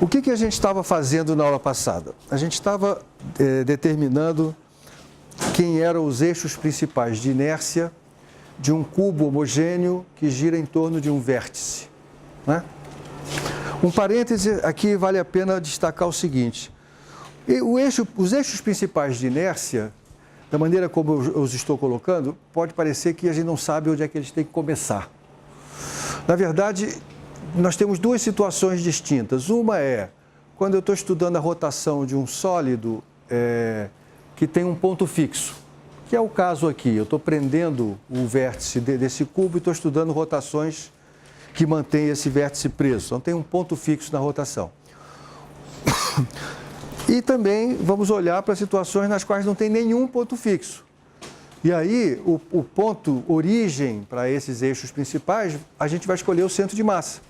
O que a gente estava fazendo na aula passada? A gente estava determinando quem eram os eixos principais de inércia de um cubo homogêneo que gira em torno de um vértice, né? Um parêntese, aqui vale a pena destacar o seguinte: os eixos principais de inércia, da maneira como eu os estou colocando, pode parecer que a gente não sabe onde é que eles têm que começar. Na verdade, nós temos duas situações distintas. Uma é quando eu estou estudando a rotação de um sólido que tem um ponto fixo, que é o caso aqui. Eu estou prendendo o vértice desse cubo e estou estudando rotações que mantêm esse vértice preso. Então, tem um ponto fixo na rotação. E também vamos olhar para situações nas quais não tem nenhum ponto fixo. E aí, o ponto origem para esses eixos principais, a gente vai escolher o centro de massa.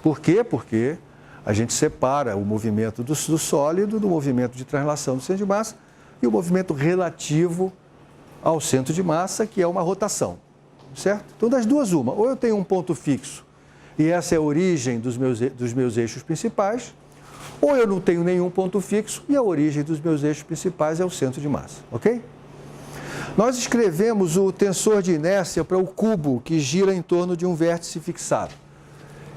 Por quê? Porque a gente separa o movimento do sólido do movimento de translação do centro de massa e o movimento relativo ao centro de massa, que é uma rotação, certo? Então, das duas, uma. Ou eu tenho um ponto fixo e essa é a origem dos meus eixos principais, ou eu não tenho nenhum ponto fixo e a origem dos meus eixos principais é o centro de massa, ok? Nós escrevemos o tensor de inércia para o cubo que gira em torno de um vértice fixado.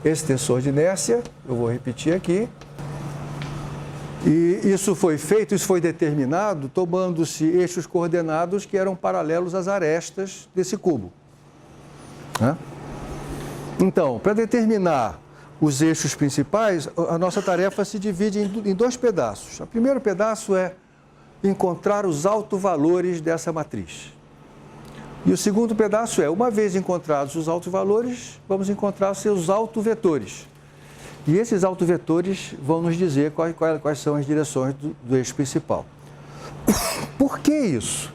Esse tensor de inércia, eu vou repetir aqui, e isso foi determinado tomando-se eixos coordenados que eram paralelos às arestas desse cubo, né? Então, para determinar os eixos principais, a nossa tarefa se divide em dois pedaços. O primeiro pedaço é encontrar os autovalores dessa matriz. E o segundo pedaço é, uma vez encontrados os autovalores, vamos encontrar seus autovetores. E esses autovetores vão nos dizer quais são as direções do eixo principal. Por que isso?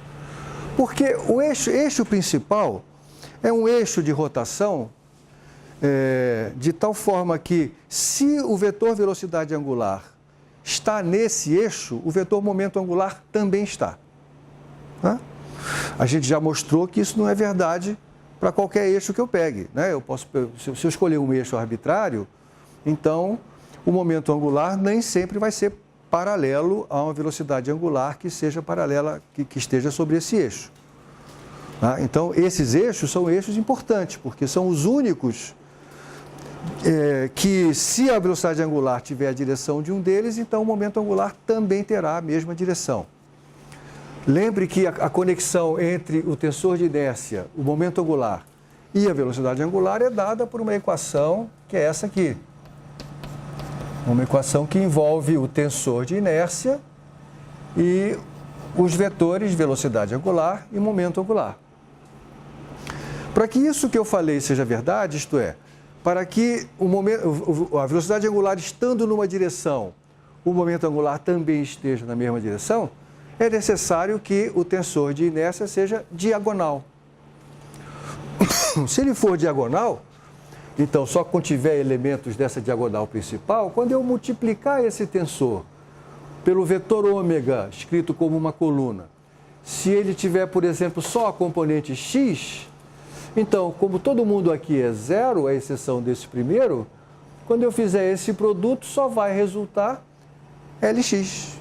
Porque o eixo principal é um eixo de rotação de tal forma que, se o vetor velocidade angular está nesse eixo, o vetor momento angular também está, né? A gente já mostrou que isso não é verdade para qualquer eixo que eu pegue, né? Se eu escolher um eixo arbitrário, então o momento angular nem sempre vai ser paralelo a uma velocidade angular que seja paralela, que esteja sobre esse eixo, tá? Então, esses eixos são eixos importantes, porque são os únicos que, se a velocidade angular tiver a direção de um deles, então o momento angular também terá a mesma direção. Lembre que a conexão entre o tensor de inércia, o momento angular e a velocidade angular é dada por uma equação que é essa aqui. Uma equação que envolve o tensor de inércia e os vetores velocidade angular e momento angular. Para que isso que eu falei seja verdade, isto é, para que a velocidade angular estando numa direção, o momento angular também esteja na mesma direção, é necessário que o tensor de inércia seja diagonal. Se ele for diagonal, então só quando tiver elementos dessa diagonal principal, quando eu multiplicar esse tensor pelo vetor ômega, escrito como uma coluna, se ele tiver, por exemplo, só a componente x, então, como todo mundo aqui é zero, à exceção desse primeiro, quando eu fizer esse produto, só vai resultar Lx,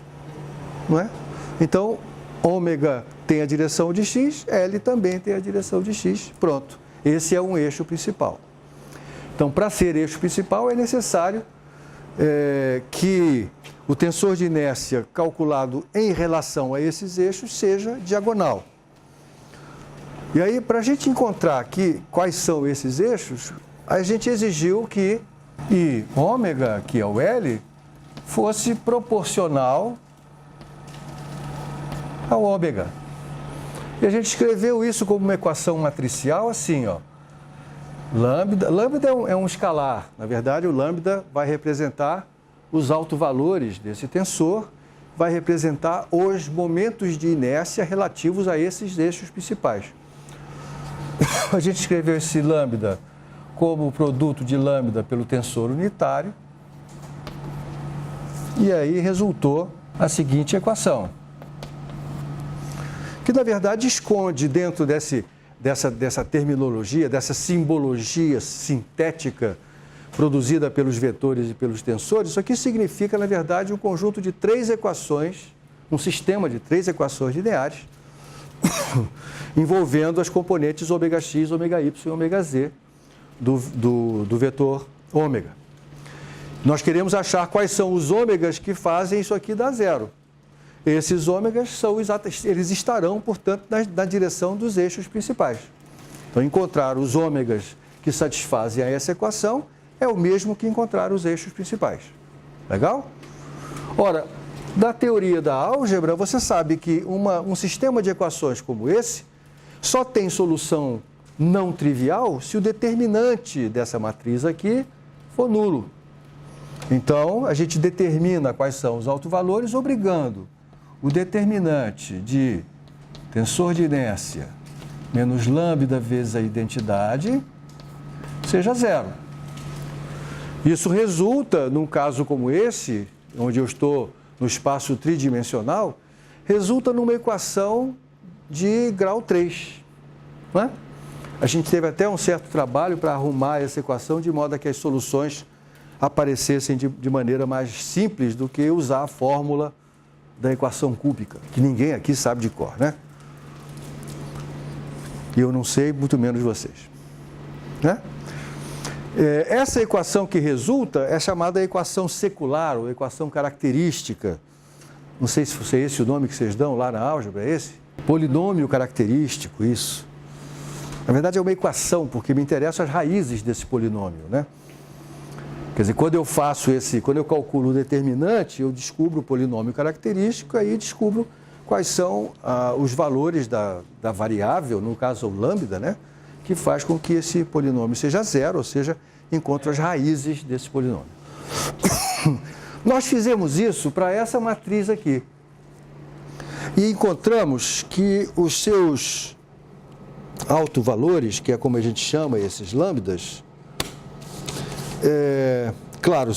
não é? Então, ômega tem a direção de x, L também tem a direção de x, pronto. Esse é um eixo principal. Então, para ser eixo principal, é necessário que o tensor de inércia calculado em relação a esses eixos seja diagonal. E aí, para a gente encontrar aqui quais são esses eixos, a gente exigiu que I ômega, que é o L, fosse proporcional ao ômega. E a gente escreveu isso como uma equação matricial assim, ó. Lambda é um escalar. Na verdade, o lambda vai representar os autovalores desse tensor, vai representar os momentos de inércia relativos a esses eixos principais. A gente escreveu esse lambda como o produto de lambda pelo tensor unitário, e aí resultou a seguinte equação, que na verdade esconde dentro dessa terminologia, dessa simbologia sintética produzida pelos vetores e pelos tensores, isso aqui significa, na verdade, um conjunto de 3 equações, um sistema de 3 equações lineares, envolvendo as componentes ômega-x, ômega-y e ômega-z do vetor ômega. Nós queremos achar quais são os ômegas que fazem isso aqui dar zero. Esses ômegas eles estarão, portanto, na direção dos eixos principais. Então, encontrar os ômegas que satisfazem a essa equação é o mesmo que encontrar os eixos principais. Legal? Ora, da teoria da álgebra, você sabe que um sistema de equações como esse só tem solução não trivial se o determinante dessa matriz aqui for nulo. Então, a gente determina quais são os autovalores, obrigando o determinante de tensor de inércia menos lambda vezes a identidade seja zero. Isso resulta, num caso como esse, onde eu estou no espaço tridimensional, resulta numa equação de grau 3. Não é? A gente teve até um certo trabalho para arrumar essa equação de modo a que as soluções aparecessem de maneira mais simples do que usar a fórmula da equação cúbica, que ninguém aqui sabe de cor, né? E eu não sei, muito menos vocês. Né? Essa equação que resulta é chamada equação secular, ou equação característica. Não sei se é esse o nome que vocês dão lá na álgebra, é esse? Polinômio característico, isso. Na verdade é uma equação, porque me interessam as raízes desse polinômio, né? Quer dizer, quando eu calculo o determinante, eu descubro o polinômio característico, aí descubro quais são os valores da variável, no caso o lambda, né? Que faz com que esse polinômio seja zero, ou seja, encontro as raízes desse polinômio. Nós fizemos isso para essa matriz aqui. E encontramos que os seus autovalores, que é como a gente chama esses lambdas, claro,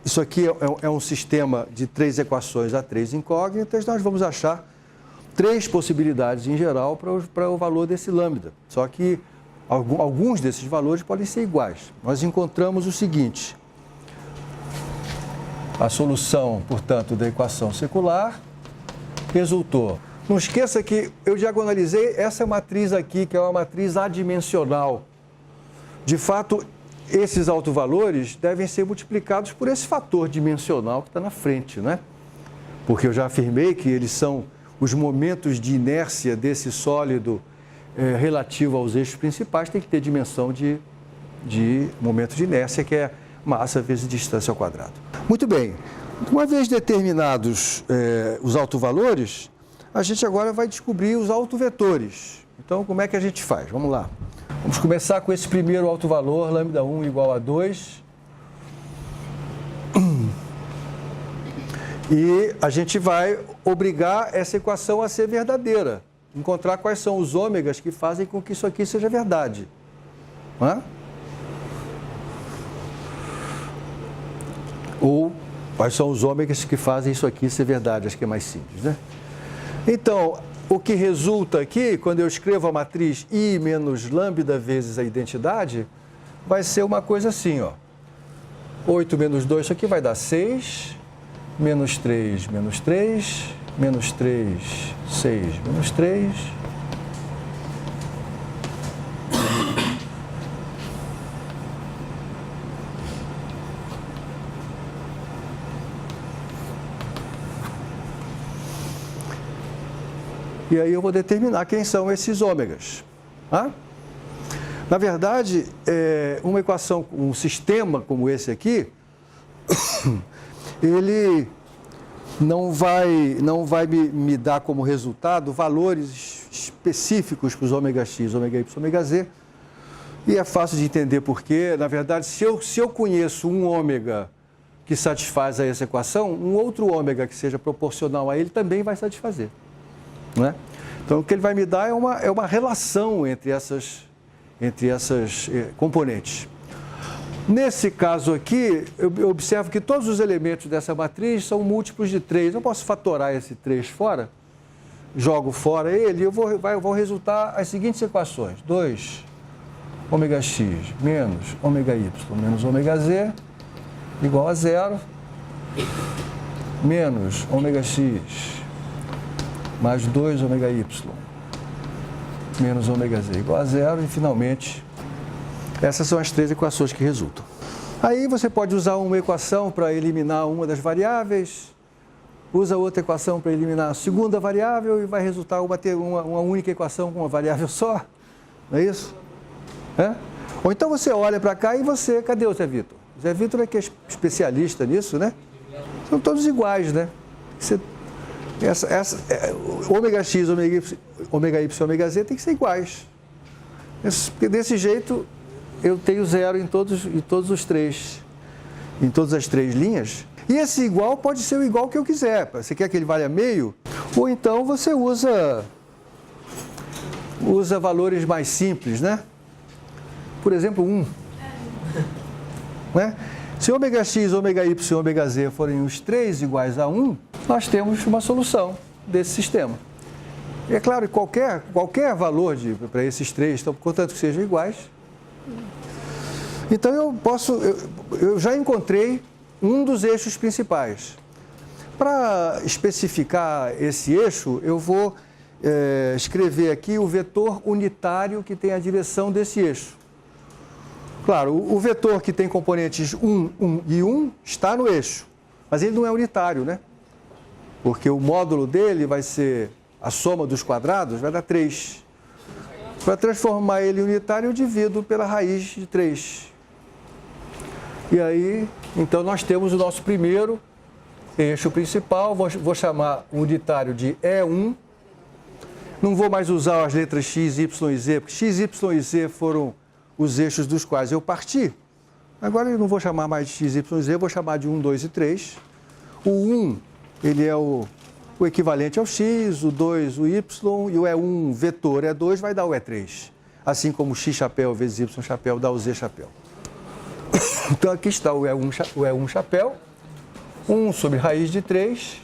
isso aqui é um sistema de 3 equações a 3 incógnitas, nós vamos achar 3 possibilidades em geral para o valor desse lambda. Só que alguns desses valores podem ser iguais. Nós encontramos o seguinte: a solução, portanto, da equação secular resultou. Não esqueça que eu diagonalizei essa matriz aqui, que é uma matriz adimensional. De fato, esses autovalores devem ser multiplicados por esse fator dimensional que está na frente, né? Porque eu já afirmei que eles são os momentos de inércia desse sólido relativo aos eixos principais, tem que ter dimensão de momento de inércia, que é massa vezes distância ao quadrado. Muito bem, uma vez determinados os autovalores, a gente agora vai descobrir os autovetores. Então, como é que a gente faz? Vamos lá. Vamos começar com esse primeiro autovalor, lambda 1 igual a 2. E a gente vai obrigar essa equação a ser verdadeira. Encontrar quais são os ômegas que fazem com que isso aqui seja verdade. Não é? Ou quais são os ômegas que fazem isso aqui ser verdade, acho que é mais simples, né? Então, o que resulta aqui, quando eu escrevo a matriz I menos lambda vezes a identidade, vai ser uma coisa assim, ó. 8 menos 2, isso aqui vai dar 6, menos 3, menos 3, menos 3, 6, menos 3. E aí eu vou determinar quem são esses ômegas. Tá? Na verdade, uma equação, um sistema como esse aqui, ele não vai me dar como resultado valores específicos para os ômega x, ômega y, ômega z. E é fácil de entender porque, na verdade, se eu conheço um ômega que satisfaz a essa equação, um outro ômega que seja proporcional a ele também vai satisfazer. Né? Então, o que ele vai me dar é uma relação entre essas componentes. Nesse caso aqui, eu observo que todos os elementos dessa matriz são múltiplos de 3. Eu posso fatorar esse 3 fora, jogo fora ele e vão resultar as seguintes equações. 2 ômega x menos ômega y menos ômega z igual a 0, menos ômega x mais 2 ômega y menos ômega z igual a 0 e, finalmente, essas são as três equações que resultam. Aí você pode usar uma equação para eliminar uma das variáveis, usa outra equação para eliminar a segunda variável e vai resultar uma única equação com uma variável só, não é isso? É? Ou então você olha para cá e cadê o Zé Vitor? O Zé Vitor é que é especialista nisso, né? São todos iguais, né? Ômega x, ômega y e ômega z tem que ser iguais. Porque desse jeito eu tenho 0 em todos os três, em todas as três linhas. E esse igual pode ser o igual que eu quiser. Você quer que ele valha meio? Ou então você usa valores mais simples, né? Por exemplo, 1. Né? Se ômega x, ômega y e ômega z forem os três iguais a 1, nós temos uma solução desse sistema. E é claro, qualquer valor para esses três, então, contanto que sejam iguais. Então eu já encontrei um dos eixos principais. Para especificar esse eixo, eu vou escrever aqui o vetor unitário que tem a direção desse eixo. Claro, o vetor que tem componentes 1, 1 e 1 está no eixo, mas ele não é unitário, né? Porque o módulo dele vai ser a soma dos quadrados, vai dar 3. Para transformar ele em unitário, eu divido pela raiz de 3. E aí, então, nós temos o nosso primeiro eixo principal, vou chamar o unitário de E1. Não vou mais usar as letras x, y e z, porque x, y e z foram os eixos dos quais eu parti. Agora eu não vou chamar mais de x, y e z, vou chamar de 1, 2 e 3. O 1, ele é o equivalente ao x, o 2 o y, e o E1 vetor E2 vai dar o E3. Assim como x chapéu vezes y chapéu dá o z chapéu. Então aqui está o E1 chapéu, 1 sobre raiz de 3,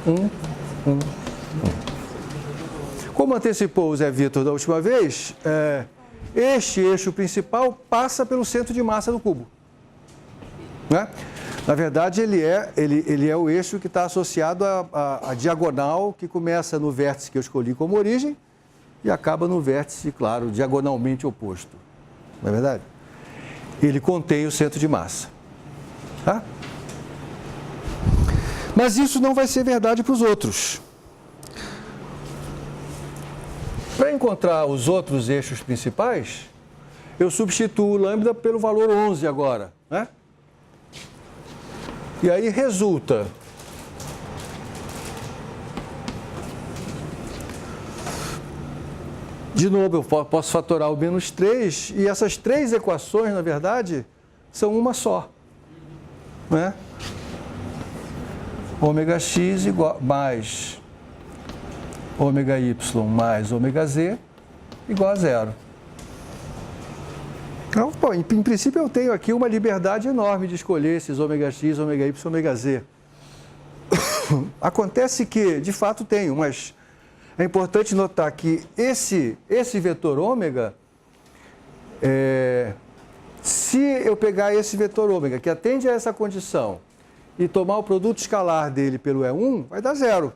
1, 1, 1. Como antecipou o Zé Vitor da última vez, este eixo principal passa pelo centro de massa do cubo. Né? Na verdade, ele é o eixo que está associado à diagonal que começa no vértice que eu escolhi como origem e acaba no vértice, claro, diagonalmente oposto. Não é verdade? Ele contém o centro de massa. Tá? Mas isso não vai ser verdade para os outros. Para encontrar os outros eixos principais, eu substituo o lambda pelo valor 11 agora, né? E aí resulta de novo, eu posso fatorar o menos 3, e essas três equações, na verdade, são uma só, né? Ômega x mais ômega y mais ômega z igual a 0. Então, bom, em princípio eu tenho aqui uma liberdade enorme de escolher esses ômega x, ômega y, ômega z. Acontece que, de fato, tenho, mas é importante notar que esse vetor ômega, se eu pegar esse vetor ômega, que atende a essa condição, e tomar o produto escalar dele pelo E1, vai dar 0.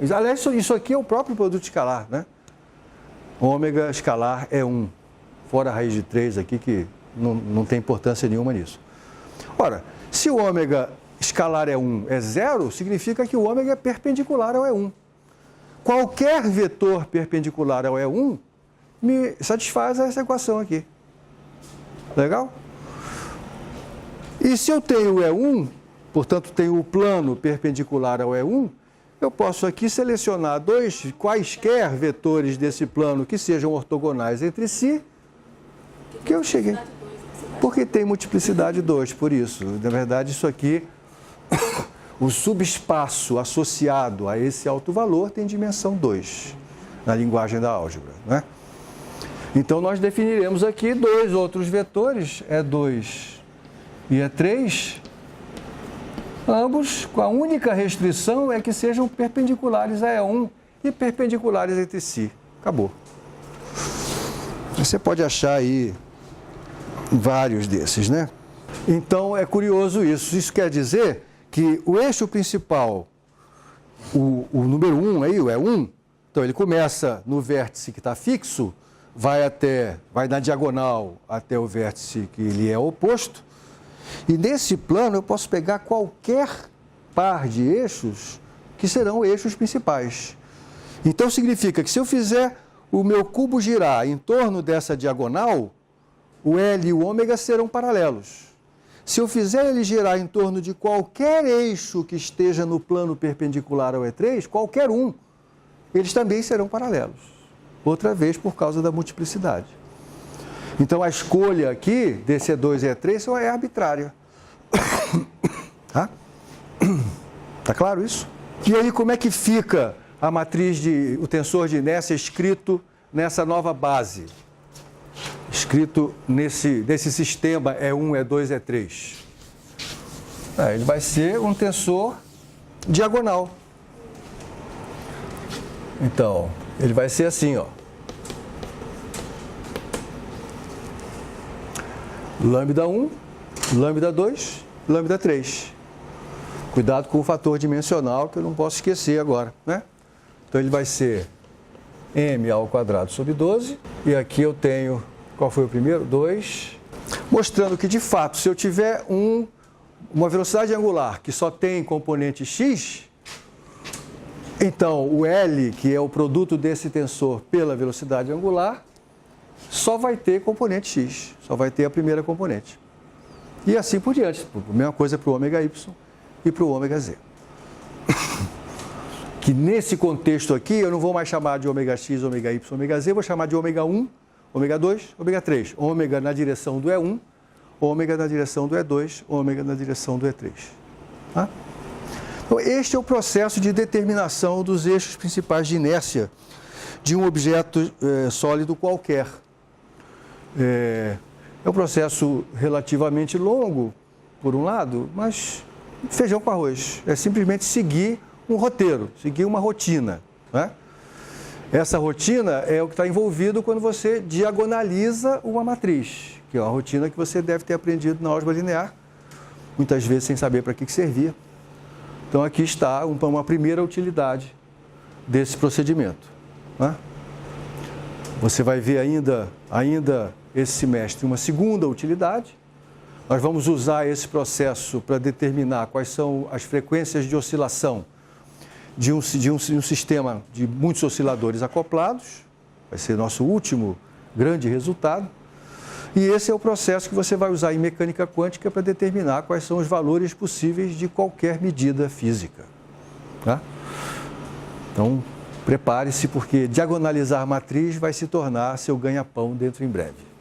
Aliás, isso aqui é o próprio produto escalar, né? Ômega escalar E1, fora a raiz de 3 aqui, que não tem importância nenhuma nisso. Ora, se o ômega escalar E1 é 0, significa que o ômega é perpendicular ao E1. Qualquer vetor perpendicular ao E1 me satisfaz essa equação aqui. Legal? E se eu tenho o E1, portanto tenho o plano perpendicular ao E1, eu posso aqui selecionar quaisquer vetores desse plano que sejam ortogonais entre si, que eu cheguei. Porque tem multiplicidade 2, por isso. Na verdade, isso aqui, o subespaço associado a esse alto valor tem dimensão 2, na linguagem da álgebra, né? Então, nós definiremos aqui dois outros vetores, E2 e E3, ambos com a única restrição é que sejam perpendiculares a E1 e perpendiculares entre si. Acabou. Você pode achar aí vários desses, né? Então, é curioso isso. Isso quer dizer que o eixo principal, o número 1 aí, o E1, então ele começa no vértice que está fixo, vai na diagonal até o vértice que ele é oposto, e nesse plano eu posso pegar qualquer par de eixos que serão eixos principais. Então significa que se eu fizer o meu cubo girar em torno dessa diagonal, o L e o ômega serão paralelos. Se eu fizer ele girar em torno de qualquer eixo que esteja no plano perpendicular ao E3, qualquer um, eles também serão paralelos. Outra vez por causa da multiplicidade. Então a escolha aqui desse E2 e E3 só é arbitrária. Tá? Tá claro isso? E aí como é que fica a matriz o tensor de inércia escrito nessa nova base? Escrito nesse sistema E1, E2, E3. Ele vai ser um tensor diagonal. Então, ele vai ser assim, ó. Lambda 1, lambda 2, lambda 3. Cuidado com o fator dimensional, que eu não posso esquecer agora, né? Então, ele vai ser m ao quadrado sobre 12. E aqui eu tenho, qual foi o primeiro? 2. Mostrando que, de fato, se eu tiver uma velocidade angular que só tem componente x, então o L, que é o produto desse tensor pela velocidade angular, só vai ter componente x, só vai ter a primeira componente. E assim por diante, a mesma coisa para o ômega y e para o ômega z. Que nesse contexto aqui eu não vou mais chamar de ômega x, ômega y, ômega z, vou chamar de ômega 1, ômega 2, ômega 3. Ômega na direção do E1, ômega na direção do E2, ômega na direção do E3. Tá? Então, este é o processo de determinação dos eixos principais de inércia de um objeto sólido qualquer. É um processo relativamente longo, por um lado, mas feijão com arroz. É simplesmente seguir um roteiro, seguir uma rotina. Né? Essa rotina é o que está envolvido quando você diagonaliza uma matriz, que é uma rotina que você deve ter aprendido na álgebra linear, muitas vezes sem saber para que servia. Então, aqui está uma primeira utilidade desse procedimento. Né? Você vai ver ainda esse semestre uma segunda utilidade. Nós vamos usar esse processo para determinar quais são as frequências de oscilação de um sistema de muitos osciladores acoplados. Vai ser nosso último grande resultado. E esse é o processo que você vai usar em mecânica quântica para determinar quais são os valores possíveis de qualquer medida física. Tá? Então, prepare-se, porque diagonalizar matriz vai se tornar seu ganha-pão dentro em breve.